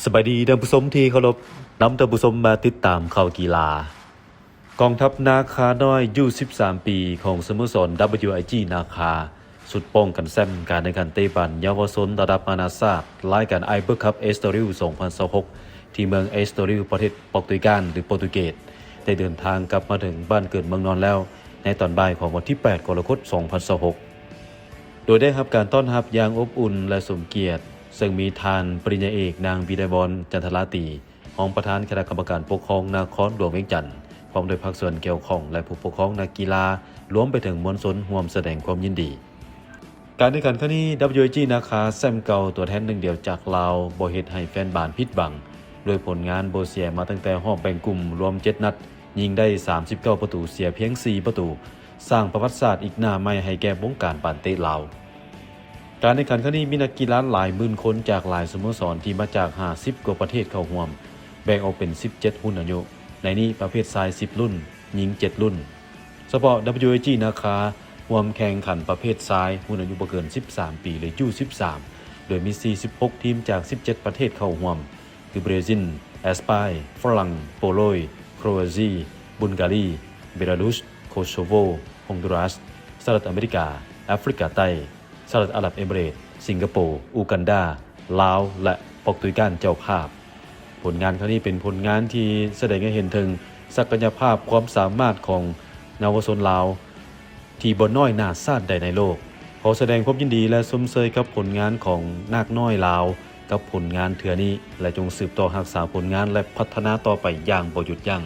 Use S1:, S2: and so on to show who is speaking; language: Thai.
S1: สบายดีท่านผู้ชมที่เคารพนำท่านผู้ชมมาติดตามข่าวกีฬากองทัพนาคาน้อยยู13ปีของสโมสร WIG นาคาสุดป้องกันแชมป์การแข่งขันเตะบอลเยาวชนระดับนานาชาติรายการไอเบอร์คัพเอสโตริล2026ที่เมืองเอสโตริลประเทศโปรตุเกสหรือโปรตุเกสได้เดินทางกลับมาถึงบ้านเกิดเมืองนอนแล้วในตอนบ่ายของวันที่ 8 กรกฎาคม 2026โดยได้รับการต้อนรับอย่างอบอุ่นและสมเกียรติซึ่งมีทานปริญญาเอกนางวิไลบรจันทราตีรองประธานคณะกรรมการปกครองนครหลวงเวียงจันทร์พร้อมด้วยภาคส่วนเกี่ยวข้องและผู้ปกครองนักกีฬารวมไปถึงมวลชนร่วมแสดงความยินดีการแข่งขันครั้งนี้ WIG นาคาแชมป์เก่าตัวแทนหนึ่งเดียวจากลาวบ่เฮ็ดให้แฟนบ้านผิดหวังโดยผลงานบ่เสียมาตั้งแต่รอบแบ่งกลุ่มรวม7นัดยิงได้39ประตูเสียเพียง4ประตูสร้างประวัติศาสตร์อีกหน้าใหม่ให้แก่วงการปานเตะลาวการแข่งขันครั้งนี้มีนักกีฬาหลายหมื่นคนจากหลายสโมสรที่มาจาก50กว่าประเทศเข้าร่วมแบ่งออกเป็น17รุ่นอายุในนี้ประเภทชาย10รุ่นหญิง7รุ่นเฉพาะ WIG นาคาร่วมแข่งขันประเภทชายรุ่นอายุบ่เกิน13ปีหรือU13โดยมี46ทีมจาก17ประเทศเข้าร่วมคือบราซิลแอสปายฝรั่งโปโลยโครเอเชียบุลการีเบลารุสโคโซโวฮอนดูรัสสหรัฐอเมริกาแอฟริกาใต้สหรัฐอาหรับเอมิเรตส์สิงคโปร์อูกันดาลาวและโปรตุเกสเจ้าภาพผลงานครั้งนี้เป็นผลงานที่แสดงให้เห็นถึงศักยภาพความสามารถของเยาวชนลาวที่บ่น้อยหน้าชาติใดในโลกขอแสดงความยินดีและชมเชยกับผลงานของนาคน้อยลาวกับผลงานเถื่อนี้และจงสืบต่อรักษาผลงานและพัฒนาต่อไปอย่างบ่หยุดยั้ง